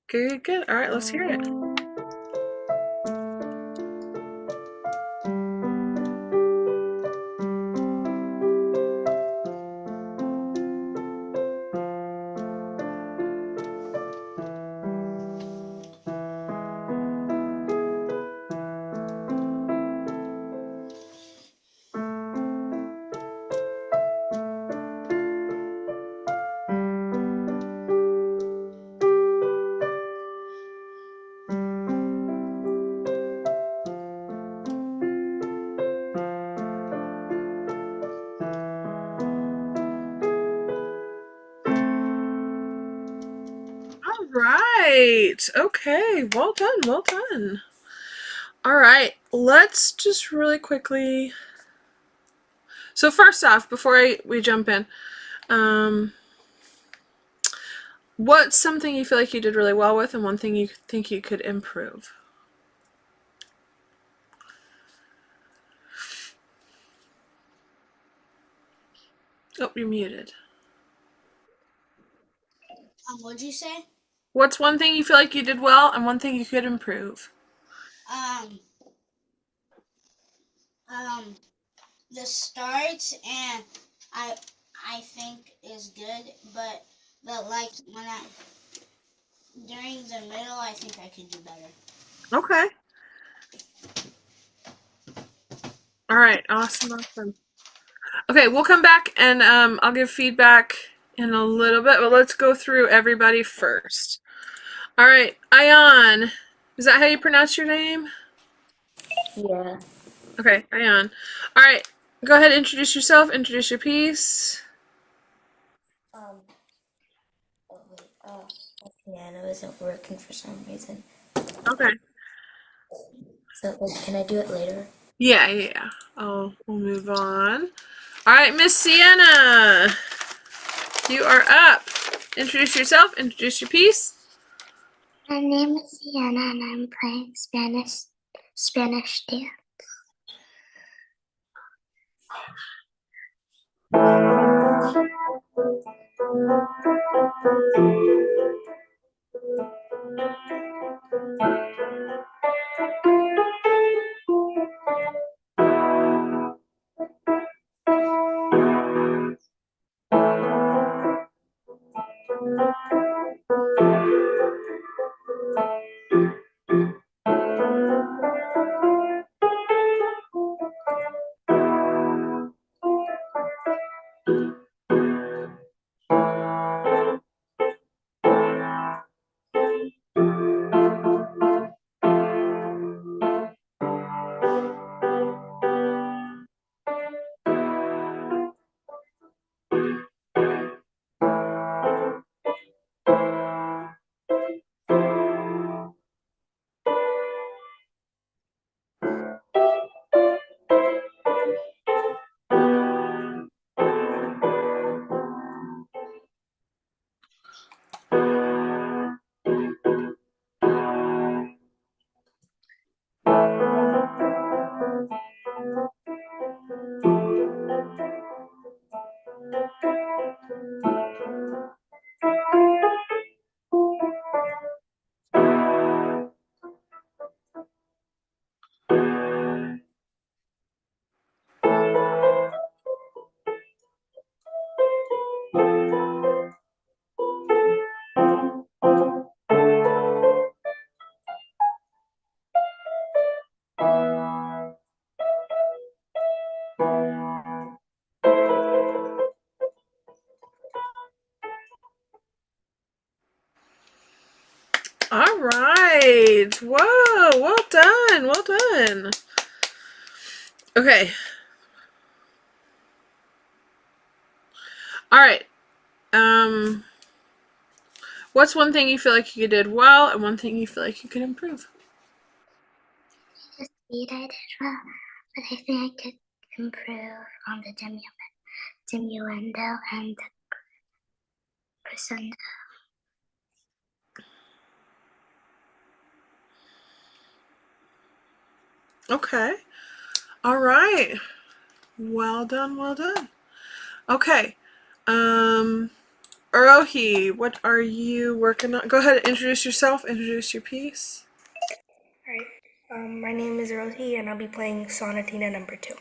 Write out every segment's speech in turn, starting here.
Good, good. All right, let's hear it. All right. Okay. Well done. Well done. All right. Let's just really quickly. So first off, before we jump in, um, what's something you feel like you did really well with, and one thing you think you could improve? Oh, you're muted. What'd you say? What's one thing you feel like you did well, and one thing you could improve? Um, um, the start and I I think is good, but like when I during the middle, I think I could do better. Okay. All right. Awesome. Awesome. Okay, we'll come back and I'll give feedback in a little bit, but let's go through everybody first. All right, Ayan. Is that how you pronounce your name? Yeah. Okay, Ayan. All right, go ahead, introduce yourself, introduce your piece. Um. Oh wait. Yeah, and it wasn't working for some reason. Okay. So like, can I do it later? Yeah, yeah, yeah. Oh, we'll move on. All right, Miss Sienna, you are up. Introduce yourself, introduce your piece. My name is Sienna and I'm playing Spanish dance. All right. Whoa, well done, well done. Okay. All right. Um, what's one thing you feel like you did well, and one thing you feel like you could improve? The speed I did well, but I think I could improve on the diminuendo and the crescendo. Okay. All right. Well done, well done. Okay. Arohi, what are you working on? Go ahead and introduce yourself, introduce your piece. Alright, my name is Rohi and I'll be playing Sonatina number 2.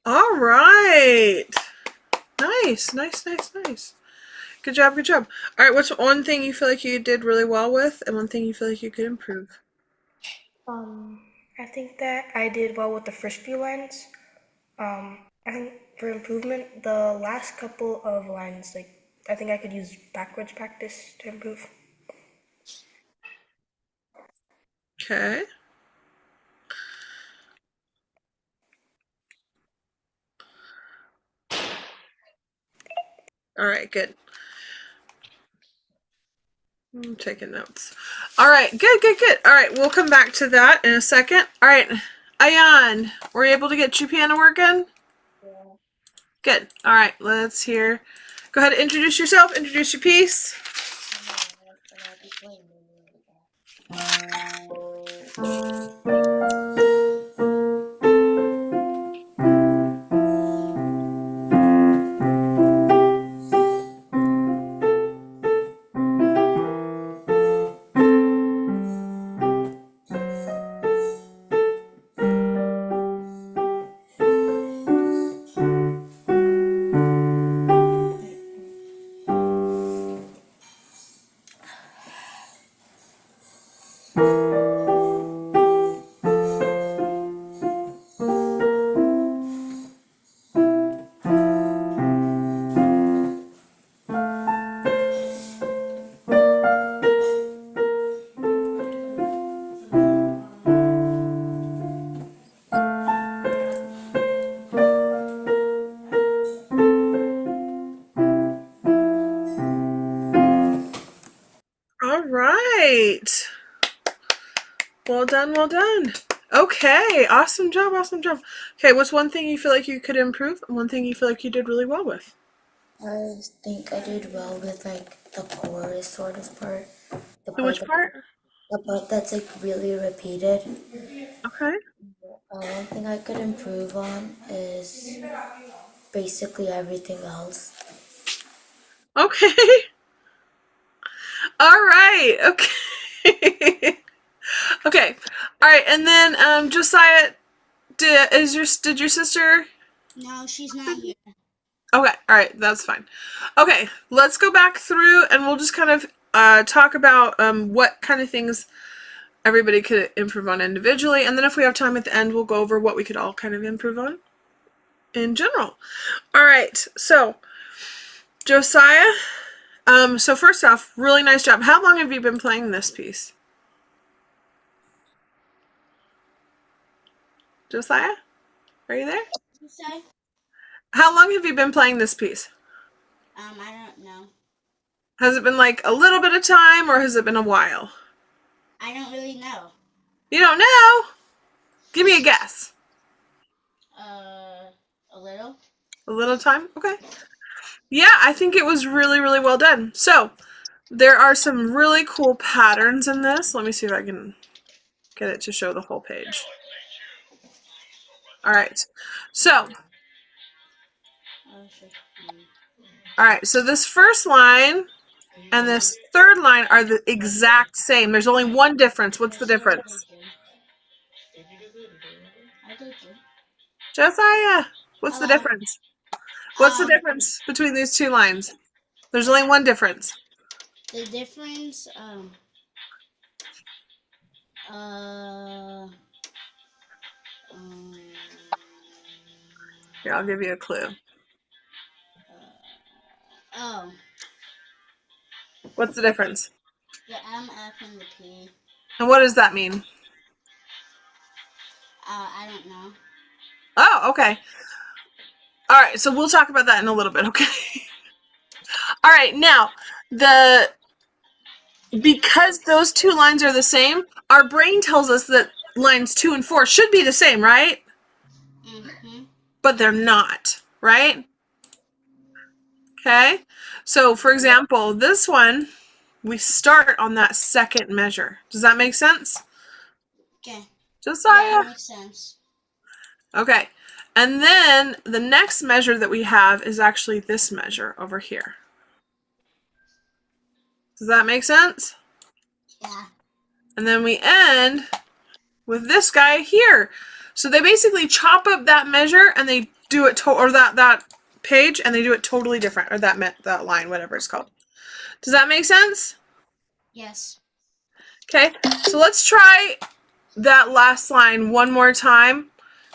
All right. Nice, nice, nice, nice. Good job, good job. All right, what's one thing you feel like you did really well with and one thing you feel like you could improve? I think that I did well with the first few lines. I think for improvement, the last couple of lines, like, I think I could use backwards practice to improve. Okay. All right, good. I'm taking notes. All right, good, good, good. All right, we'll come back to that in a second. All right, Ayan, were you able to get your piano working? Yeah. Good. All right, let's hear. Go ahead and introduce yourself, introduce your piece. And I'll be playing it. All right. Well done, well done. Okay, awesome job, awesome job. Okay, what's one thing you feel like you could improve and one thing you feel like you did really well with? I think I did well with like the chorus sort of part. The The part which that, part? the part that's like really repeated. Okay. One thing I could improve on is basically everything else. Okay. All right. Okay. Okay. All right. And then Josiah, did your sister? No, she's not here. Okay. All right. That's fine. Okay. Let's go back through and we'll just kind of talk about what kind of things everybody could improve on individually, and then if we have time at the end, we'll go over what we could all kind of improve on. in general. All right, so Josiah, so first off, really nice job. How long have you been playing this piece? Josiah, are you there? You say? How long have you been playing this piece? I don't know. Has it been like a little bit of time or has it been a while? I don't really know. You don't know? Give me a guess. A little. A little time? Okay. Yeah, I think it was really, really well done. So, there are some really cool patterns in this. Let me see if I can get it to show the whole page. All right. So, Oh, sure. all right. So this first line and this third line are the exact same. There's only one difference. What's the difference? I did good. Josiah, what's the Hello. difference? What's the Um, difference between these two lines? There's only one difference. the difference, uh, um, Here, I'll give you a clue. oh, What's the difference? the M, F, and the P. And what does that mean? I don't know. Oh, okay. All right, so we'll talk about that in a little bit, okay? All right, now, because those two lines are the same, our brain tells us that lines 2 and 4 should be the same, right? Mm-hmm. But they're not, right? Okay, so for example, this one, we start on that second measure. Does that make sense? Okay. Yeah, Josiah? it makes sense. Okay, and then the next measure that we have is actually this measure over here. Does that make sense? Yeah. And then we end with this guy here. So they basically chop up that measure and they do it or that page and they do it totally different, or that line, whatever it's called. Does that make sense? Yes. Okay, so let's try that last line one more time,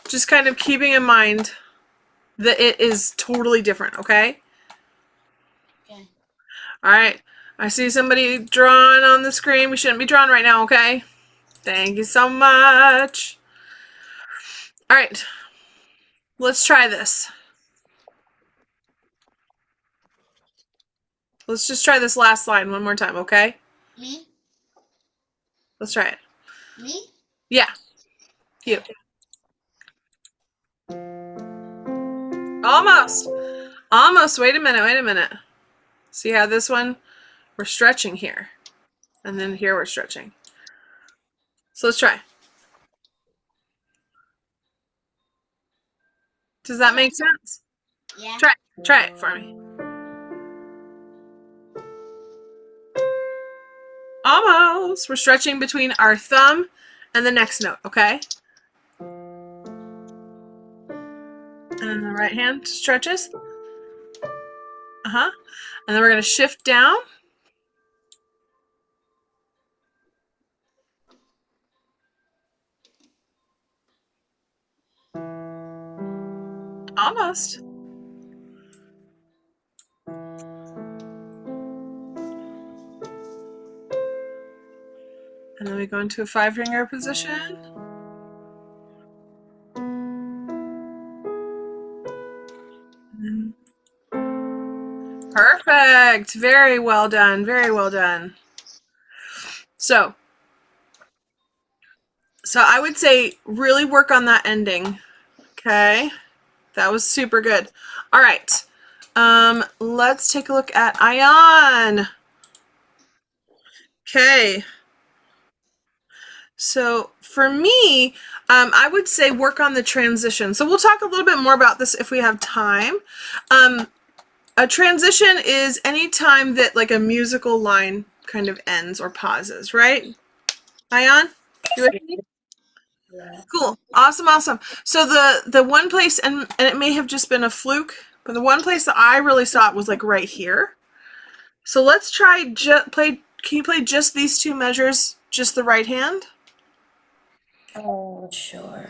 just kind of keeping in mind that it is totally different, okay? Okay. All right, I see somebody drawing on the screen. We shouldn't be drawing right now, okay? Thank you so much. All right, let's try this. Let's just try this last line one more time, okay? Me? Let's try it. Me? Yeah, you. Almost. Almost. Wait a minute. See how this one, we're stretching here. And then here we're stretching. So let's try. Does that make sense? Yeah. Try it for me. Almost. We're stretching between our thumb and the next note, okay? And then the right hand stretches. Uh-huh. And then we're going to shift down. Almost. And then we go into a 5-finger position. Perfect. Very well done. Very well done. So I would say really work on that ending. Okay. That was super good. All right. Let's take a look at Ion. Okay. So for me, I would say work on the transition. So we'll talk a little bit more about this if we have time. A transition is any time that like a musical line kind of ends or pauses, right? Ion, you with me? Yeah. Cool. Awesome. So the one place, and it may have just been a fluke, but the one place that I really saw it was like right here. So let's try play. Can you play just these two measures, just the right hand? Oh, sure.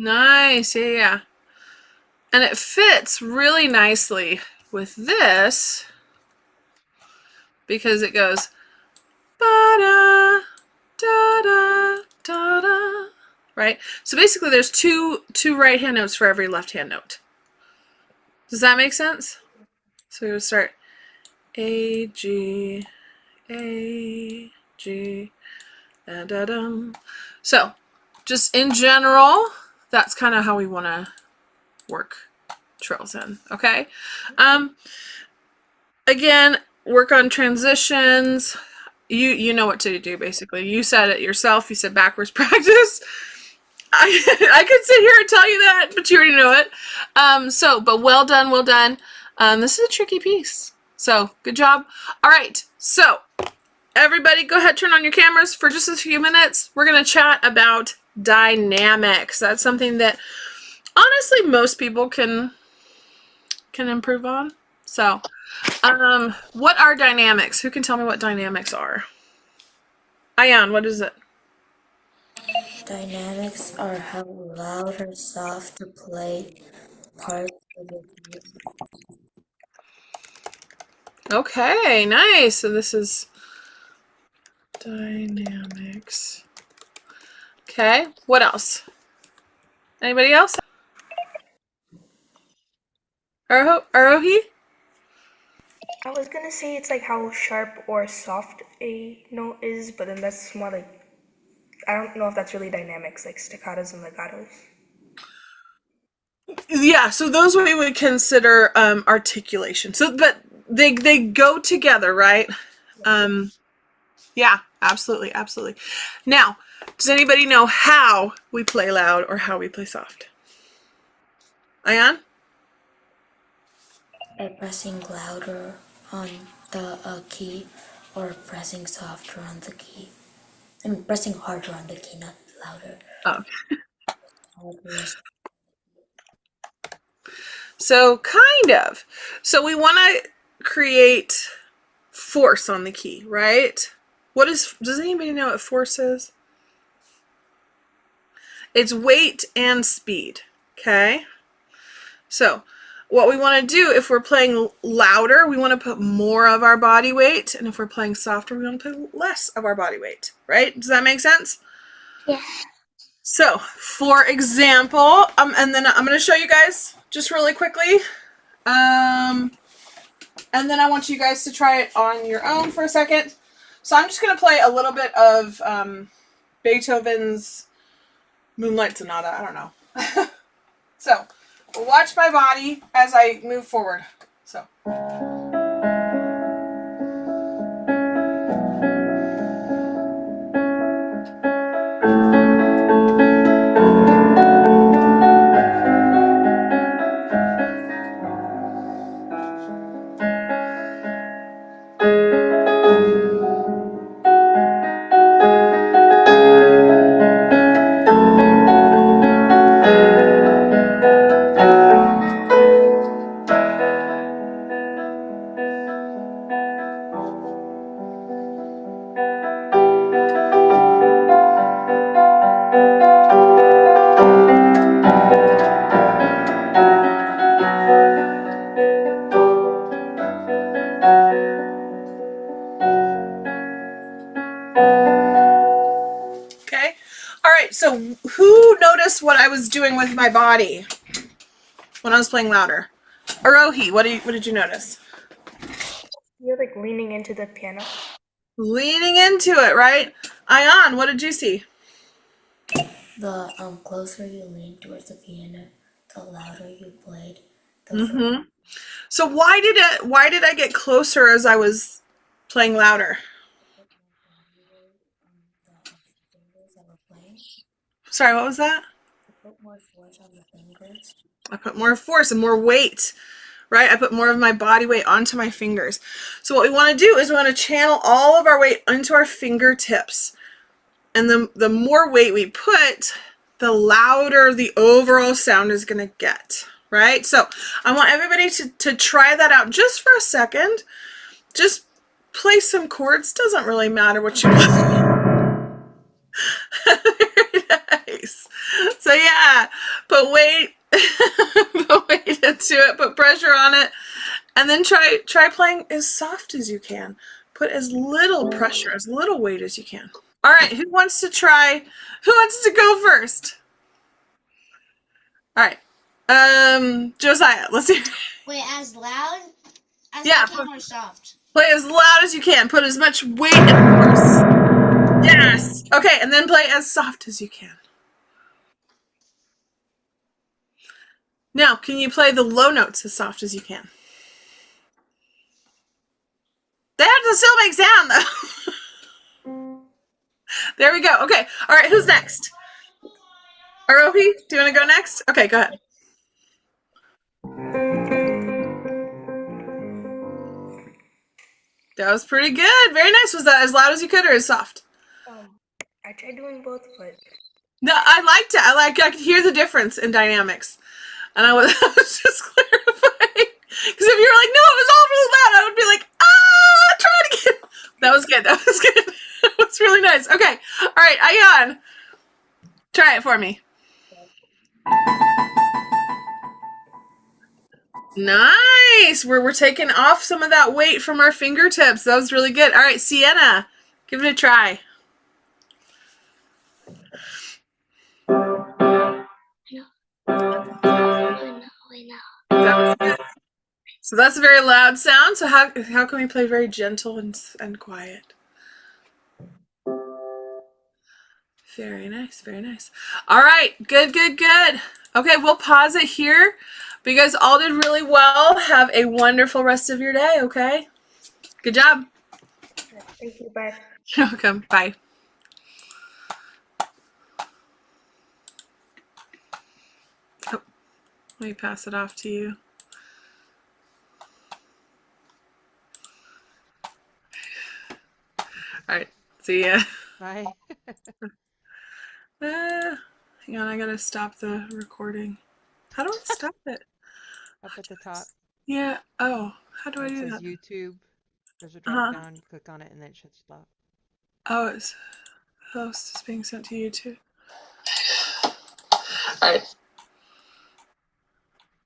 Nice. Yeah, yeah. And it fits really nicely with this because it goes ba-da, da-da, da-da, right? So basically there's two right hand notes for every left hand note. Does that make sense? So we would start A, G, A, G, da da dum. So just in general, that's kind of how we want to work trills in, okay? Again, work on transitions. You know what to do basically. You said it yourself. You said backwards practice. I could sit here and tell you that, but you already know it. But well done, well done. This is a tricky piece. So good job. All right. So everybody go ahead, turn on your cameras for just a few minutes. We're going to chat about dynamics. That's something that honestly most people can improve on. So what are dynamics? Who can tell me what dynamics are? Ayan, what is it? Dynamics are how loud or soft to play parts of the music. Okay, nice. So this is dynamics. Okay, what else? Anybody else? Arohi? I was gonna say it's like how sharp or soft a note is, but then that's more like, I don't know if that's really dynamics, like staccatos and legatos. Yeah, so those we would consider articulation. So, but they go together, right? Yeah, absolutely, absolutely. Now, does anybody know how we play loud or how we play soft? Ayan? By pressing louder on the key or pressing softer on the key. I mean, pressing harder on the key, not louder. Oh. Harder. So kind of. So we want to create force on the key, right? Does anybody know what force is? It's weight and speed, okay? So what we want to do if we're playing louder, we want to put more of our body weight, and if we're playing softer, we want to put less of our body weight, right? Does that make sense? Yeah. So, for example, and then I'm going to show you guys just really quickly, and then I want you guys to try it on your own for a second. So I'm just going to play a little bit of Beethoven's Moonlight Sonata. I don't know. So, watch my body as I move forward. So. Okay. All right. So who noticed what I was doing with my body when I was playing louder? Arohi, what did you notice? You're like leaning into the piano. Leaning into it, right? Ayan, what did you see? The closer you lean towards the piano, the louder you played. Mm-hmm. So why did I get closer as I was playing louder? Sorry, what was that? Put more force on the fingers. I put more force and more weight, right? I put more of my body weight onto my fingers. So what we want to do is we want to channel all of our weight into our fingertips. And the more weight we put, the louder the overall sound is going to get, right? So I want everybody to try that out just for a second. Just play some chords. Doesn't really matter what you play. Very nice. So yeah, put weight, put weight into it, put pressure on it, and then try playing as soft as you can. Put as little pressure, as little weight as you can. All right, who wants to try? Who wants to go first? All right, Josiah, let's see. Wait, as loud as Yeah, I can or soft? play as loud as you can. Put as much weight and force. Yes. Okay, and then play as soft as you can. Now, can you play the low notes as soft as you can? They have to still make sound, though. There we go. Okay. All right, who's next? Arohi, do you want to go next? Okay, go ahead. That was pretty good. Very nice. Was that as loud as you could or as soft? I tried doing both, but No, I liked it. I could hear the difference in dynamics. And I was, I was just clarifying. Because if you were like, no, it was all really loud, I would be like, try it again. That was good. That was good. That was really nice. Okay. All right, Ayan. Try it for me. Nice. We're taking off some of that weight from our fingertips. That was really good. All right, Sienna, give it a try. I know. That was good. So that's a very loud sound. So how can we play very gentle and quiet? Very nice, very nice. All right, good, good, good. Okay, we'll pause it here. But you guys all did really well. Have a wonderful rest of your day, okay? Good job. thank you. Bye. You're welcome. Bye. Oh, let me pass it off to you. All right, see ya. Bye. Hang on, I gotta stop the recording. How do I stop it? Up at the top Yeah, oh, how do where I it do says that? YouTube, there's a drop Uh-huh. down, you click on it and then it should stop. Oh, it's host is being sent to YouTube. All right.